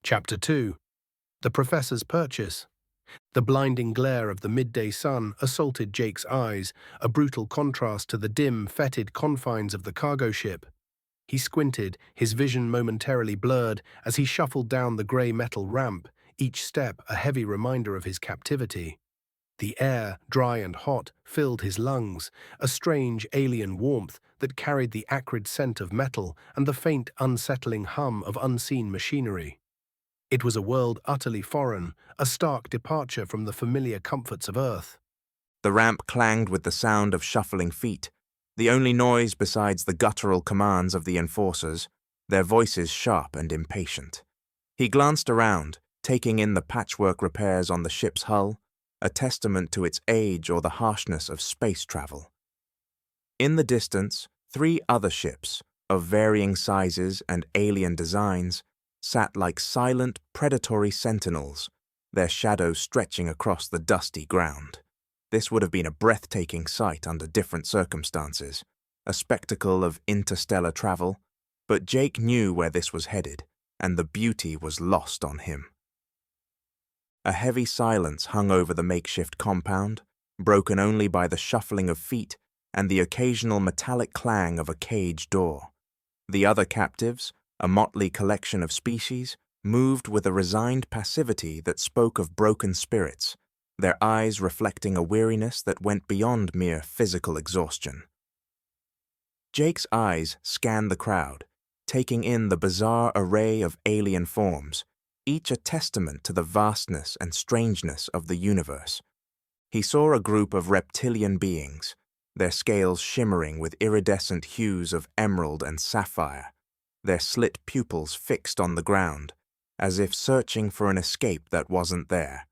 Chapter 2. The Professor's Purchase. The blinding glare of the midday sun assaulted Jake's eyes, a brutal contrast to the dim, fetid confines of the cargo ship. He squinted, his vision momentarily blurred as he shuffled down the grey metal ramp, each step a heavy reminder of his captivity. The air, dry and hot, filled his lungs, a strange alien warmth that carried the acrid scent of metal and the faint, unsettling hum of unseen machinery. It was a world utterly foreign, a stark departure from the familiar comforts of Earth. The ramp clanged with the sound of shuffling feet, the only noise besides the guttural commands of the enforcers, their voices sharp and impatient. He glanced around, taking in the patchwork repairs on the ship's hull, a testament to its age or the harshness of space travel. In the distance, 3 other ships, of varying sizes and alien designs, sat like silent, predatory sentinels, their shadows stretching across the dusty ground. This would have been a breathtaking sight under different circumstances, a spectacle of interstellar travel, but Jake knew where this was headed, and the beauty was lost on him. A heavy silence hung over the makeshift compound, broken only by the shuffling of feet and the occasional metallic clang of a cage door. The other captives, a motley collection of species, moved with a resigned passivity that spoke of broken spirits, their eyes reflecting a weariness that went beyond mere physical exhaustion. Jake's eyes scanned the crowd, taking in the bizarre array of alien forms, each a testament to the vastness and strangeness of the universe. He saw a group of reptilian beings, their scales shimmering with iridescent hues of emerald and sapphire, their slit pupils fixed on the ground, as if searching for an escape that wasn't there.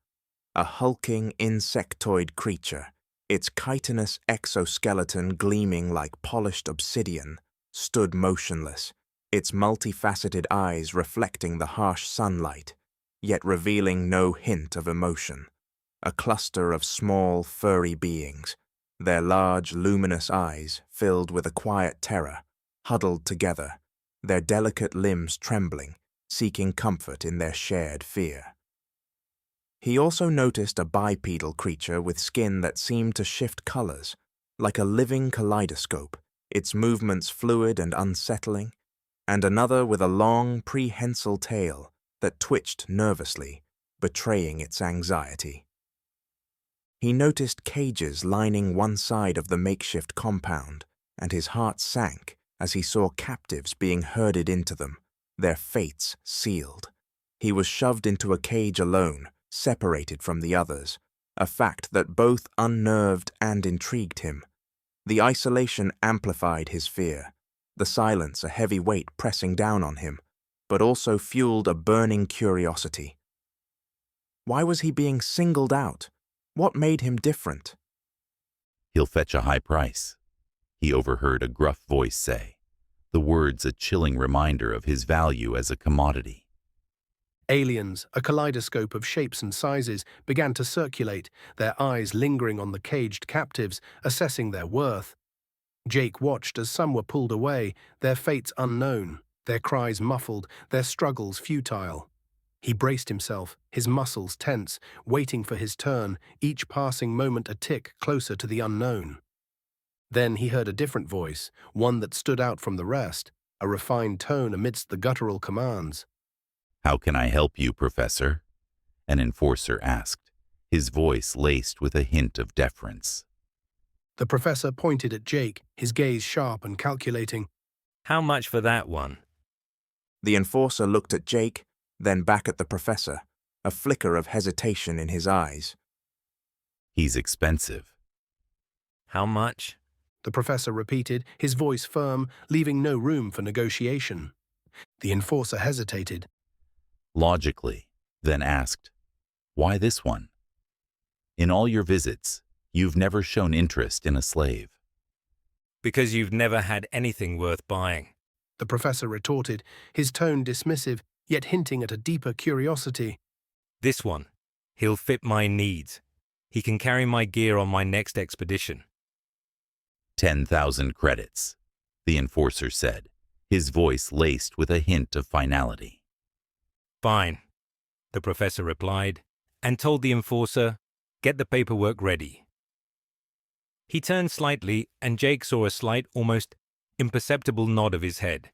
A hulking insectoid creature, its chitinous exoskeleton gleaming like polished obsidian, stood motionless, its multifaceted eyes reflecting the harsh sunlight, yet revealing no hint of emotion. A cluster of small, furry beings, their large, luminous eyes filled with a quiet terror, huddled together, their delicate limbs trembling, seeking comfort in their shared fear. He also noticed a bipedal creature with skin that seemed to shift colors, like a living kaleidoscope, its movements fluid and unsettling, and another with a long, prehensile tail that twitched nervously, betraying its anxiety. He noticed cages lining one side of the makeshift compound, and his heart sank as he saw captives being herded into them, their fates sealed. He was shoved into a cage alone, separated from the others, a fact that both unnerved and intrigued him. The isolation amplified his fear, the silence a heavy weight pressing down on him, but also fueled a burning curiosity. Why was he being singled out? What made him different? "He'll fetch a high price," he overheard a gruff voice say, the words a chilling reminder of his value as a commodity. Aliens, a kaleidoscope of shapes and sizes, began to circulate, their eyes lingering on the caged captives, assessing their worth. Jake watched as some were pulled away, their fates unknown, their cries muffled, their struggles futile. He braced himself, his muscles tense, waiting for his turn, each passing moment a tick closer to the unknown. Then he heard a different voice, one that stood out from the rest, a refined tone amidst the guttural commands. "How can I help you, Professor?" an enforcer asked, his voice laced with a hint of deference. The professor pointed at Jake, his gaze sharp and calculating. "How much for that one?" The enforcer looked at Jake, then back at the professor, a flicker of hesitation in his eyes. "He's expensive." "How much?" The professor repeated, his voice firm, leaving no room for negotiation. The enforcer hesitated. Logically, then asked, "Why this one? In all your visits, you've never shown interest in a slave." "Because you've never had anything worth buying." The professor retorted, his tone dismissive, yet hinting at a deeper curiosity. "This one. He'll fit my needs. He can carry my gear on my next expedition." 10,000 credits, the enforcer said, his voice laced with a hint of finality. Fine, the professor replied, and told the enforcer, "Get the paperwork ready." He turned slightly, and Jake saw a slight, almost imperceptible nod of his head.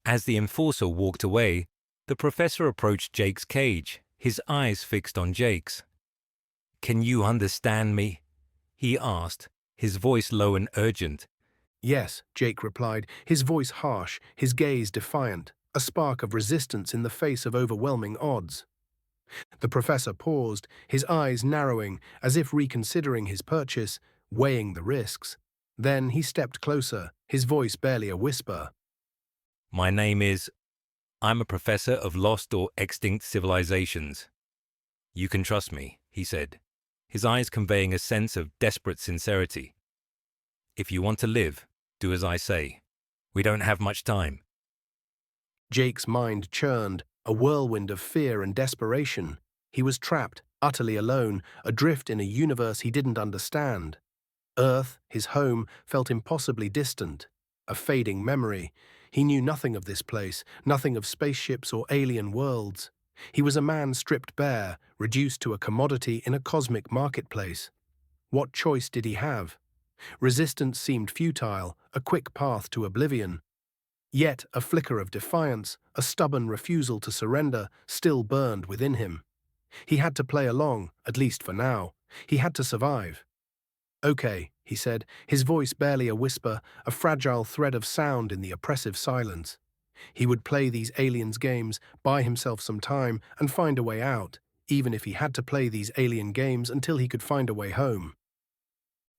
As the enforcer walked away, the professor approached Jake's cage, his eyes fixed on Jake's. "Can you understand me?" he asked, his voice low and urgent. Yes, Jake replied, his voice harsh, his gaze defiant, a spark of resistance in the face of overwhelming odds. The professor paused, his eyes narrowing, as if reconsidering his purchase, weighing the risks. Then he stepped closer, his voice barely a whisper. "My name is... I'm a professor of lost or extinct civilizations. You can trust me," he said, his eyes conveying a sense of desperate sincerity. "If you want to live, do as I say. We don't have much time." Jake's mind churned, a whirlwind of fear and desperation. He was trapped, utterly alone, adrift in a universe he didn't understand. Earth, his home, felt impossibly distant, a fading memory. He knew nothing of this place, nothing of spaceships or alien worlds. He was a man stripped bare, reduced to a commodity in a cosmic marketplace. What choice did he have? Resistance seemed futile, a quick path to oblivion. Yet a flicker of defiance, a stubborn refusal to surrender, still burned within him. He had to play along, at least for now. He had to survive. "Okay," he said, his voice barely a whisper, a fragile thread of sound in the oppressive silence. He would play these aliens' games, buy himself some time, and find a way out, even if he had to play these alien games until he could find a way home.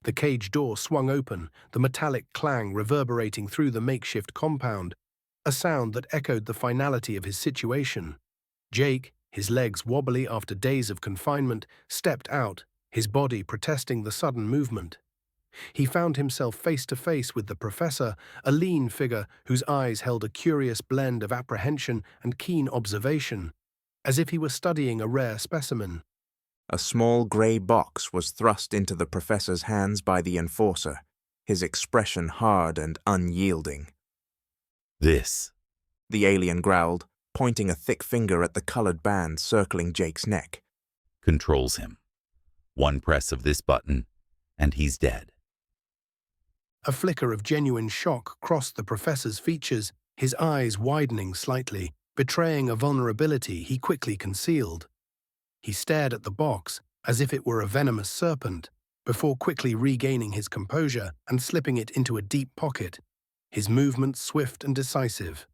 The cage door swung open, the metallic clang reverberating through the makeshift compound, a sound that echoed the finality of his situation. Jake, his legs wobbly after days of confinement, stepped out, his body protesting the sudden movement. He found himself face to face with the professor, a lean figure whose eyes held a curious blend of apprehension and keen observation, as if he were studying a rare specimen. A small grey box was thrust into the professor's hands by the enforcer, his expression hard and unyielding. "This," the alien growled, pointing a thick finger at the colored band circling Jake's neck. "controls him. One press of this button, and he's dead." A flicker of genuine shock crossed the professor's features, his eyes widening slightly, betraying a vulnerability he quickly concealed. He stared at the box, as if it were a venomous serpent, before quickly regaining his composure and slipping it into a deep pocket, his movements swift and decisive.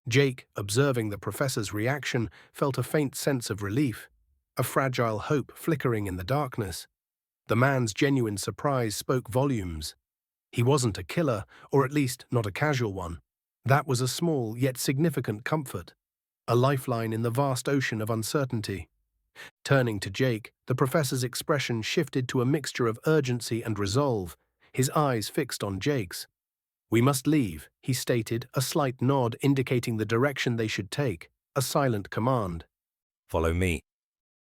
Jake, observing the professor's reaction, felt a faint sense of relief, a fragile hope flickering in the darkness. The man's genuine surprise spoke volumes. He wasn't a killer, or at least not a casual one. That was a small yet significant comfort, a lifeline in the vast ocean of uncertainty. Turning to Jake, the professor's expression shifted to a mixture of urgency and resolve, his eyes fixed on Jake's. "We must leave," he stated, a slight nod indicating the direction they should take, a silent command. "Follow me."